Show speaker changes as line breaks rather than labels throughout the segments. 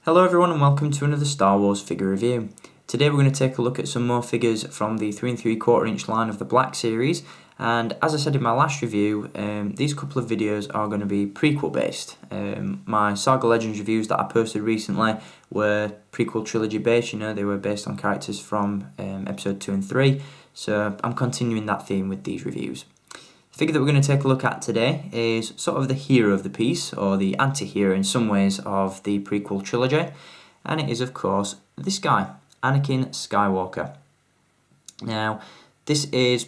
Hello everyone and welcome to another Star Wars figure review. Today we're going to take a look at some more figures from the 3 3/4 inch line of the Black series, and as I said in my last review, these couple of videos are going to be prequel based. My Saga Legends reviews that I posted recently were prequel trilogy based, they were based on characters from episode 2 and 3, so I'm continuing that theme with these reviews. The figure that we're going to take a look at today is sort of the hero of the piece, or the anti-hero in some ways of the prequel trilogy, and it is of course this guy, Anakin Skywalker. Now, this is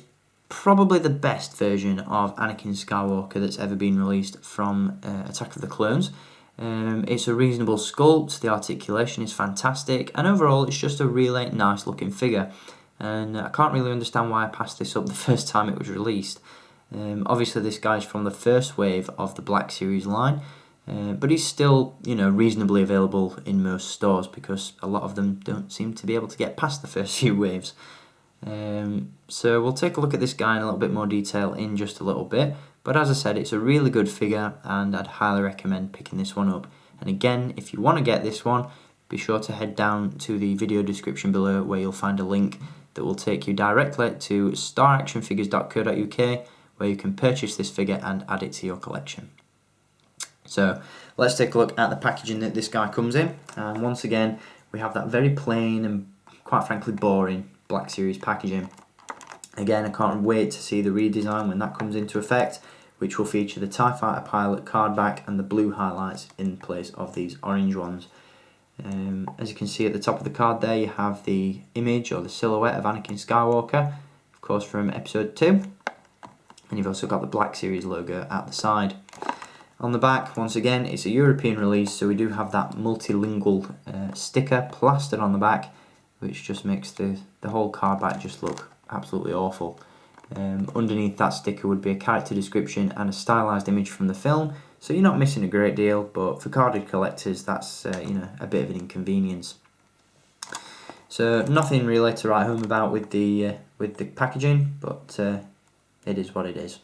probably the best version of Anakin Skywalker that's ever been released from Attack of the Clones. It's a reasonable sculpt, the articulation is fantastic, and overall it's just a really nice looking figure. And I can't really understand why I passed this up the first time it was released. Obviously this guy's from the first wave of the Black Series line, but he's still, reasonably available in most stores because a lot of them don't seem to be able to get past the first few waves. So we'll take a look at this guy in a little bit more detail in just a little bit, but as I said, it's a really good figure and I'd highly recommend picking this one up. And again, if you want to get this one, be sure to head down to the video description below where you'll find a link that will take you directly to staractionfigures.co.uk, where you can purchase this figure and add it to your collection. So let's take a look at the packaging that this guy comes in, and once again we have that very plain and quite frankly boring Black Series packaging. Again, I can't wait to see the redesign when that comes into effect, which will feature the TIE Fighter pilot card back and the blue highlights in place of these orange ones. As you can see at the top of the card there, you have the image or the silhouette of Anakin Skywalker, of course from episode 2. And you've also got the Black Series logo at the side. On the back, once again, it's a European release, so we do have that multilingual sticker plastered on the back, which just makes the whole card back just look absolutely awful. Underneath that sticker would be a character description and a stylized image from the film, so you're not missing a great deal, but for carded collectors, that's a bit of an inconvenience. So nothing really to write home about with the packaging, but it is what it is.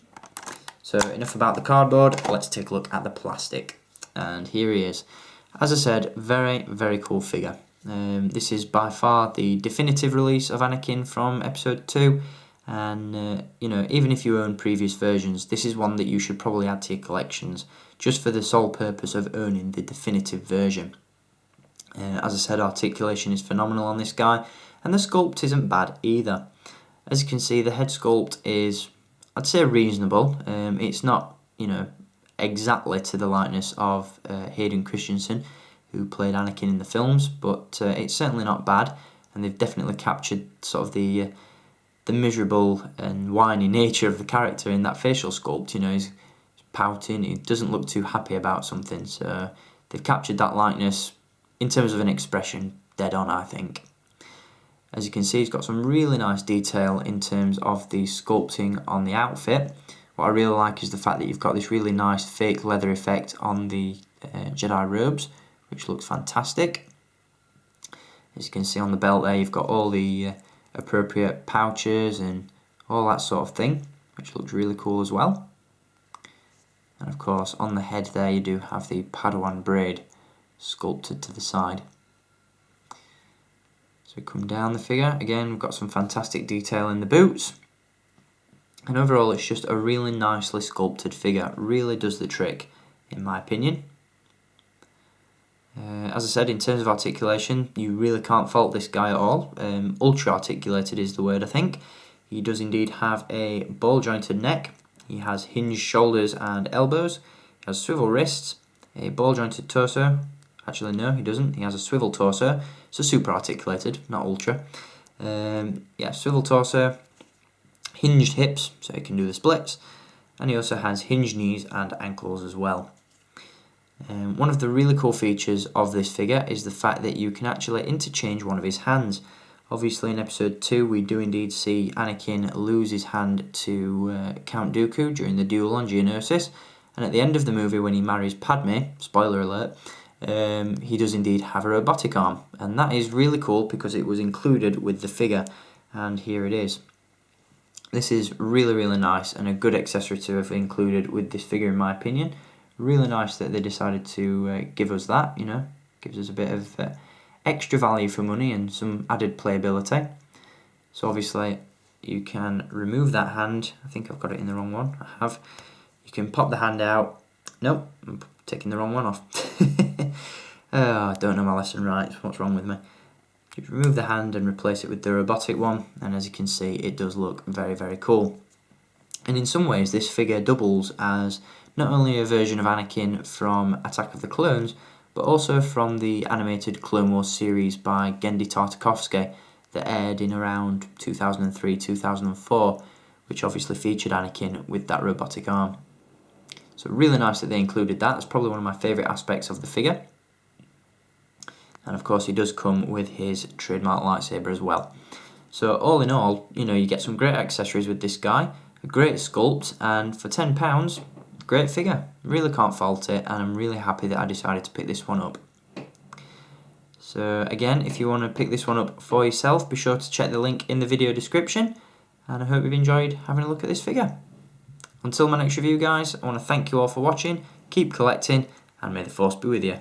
So enough about the cardboard, let's take a look at the plastic. And here he is. As I said, very, very cool figure. This is by far the definitive release of Anakin from episode 2. And, even if you own previous versions, this is one that you should probably add to your collections, just for the sole purpose of owning the definitive version. As I said, articulation is phenomenal on this guy, and the sculpt isn't bad either. As you can see, the head sculpt is, I'd say, reasonable. It's not, exactly to the likeness of Hayden Christensen, who played Anakin in the films, but it's certainly not bad, and they've definitely captured sort of the miserable and whiny nature of the character in that facial sculpt. He's pouting, he doesn't look too happy about something, so they've captured that likeness in terms of an expression dead on, I think. As you can see, he's got some really nice detail in terms of the sculpting on the outfit. What I really like is the fact that you've got this really nice fake leather effect on the Jedi robes, which looks fantastic. As you can see on the belt there, you've got all the appropriate pouches and all that sort of thing, which looks really cool as well. And of course, on the head there, you do have the Padawan braid sculpted to the side. So we come down the figure, again we've got some fantastic detail in the boots, and overall it's just a really nicely sculpted figure, really does the trick in my opinion. As I said, in terms of articulation, you really can't fault this guy at all. Ultra articulated is the word, I think. He does indeed have a ball jointed neck, he has hinged shoulders and elbows, he has swivel wrists, a ball jointed torso. Actually, no, he doesn't. He has a swivel torso, so super articulated, not ultra. Swivel torso, hinged hips, so he can do the splits, and he also has hinged knees and ankles as well. One of the really cool features of this figure is the fact that you can actually interchange one of his hands. Obviously, in episode 2, we do indeed see Anakin lose his hand to Count Dooku during the duel on Geonosis, and at the end of the movie, when he marries Padme, spoiler alert, he does indeed have a robotic arm, and that is really cool because it was included with the figure, and here it is. This is really, really nice and a good accessory to have included with this figure in my opinion. Really nice that they decided to give us that, Gives us a bit of extra value for money and some added playability. So obviously you can remove that hand. I think I've got it in the wrong one. I have. You can pop the hand out. Nope, I'm taking the wrong one off. I don't know my lesson right. What's wrong with me? You remove the hand and replace it with the robotic one, and as you can see, it does look very, very cool. And in some ways, this figure doubles as not only a version of Anakin from Attack of the Clones, but also from the animated Clone Wars series by Genndy Tartakovsky that aired in around 2003-2004, which obviously featured Anakin with that robotic arm. So really nice that they included that. That's probably one of my favourite aspects of the figure. And of course he does come with his trademark lightsaber as well. So all in all, you know, you get some great accessories with this guy, a great sculpt, and for £10, great figure. Really can't fault it, and I'm really happy that I decided to pick this one up. So again, if you want to pick this one up for yourself, be sure to check the link in the video description, and I hope you've enjoyed having a look at this figure. Until my next review, guys, I want to thank you all for watching, keep collecting, and may the Force be with you.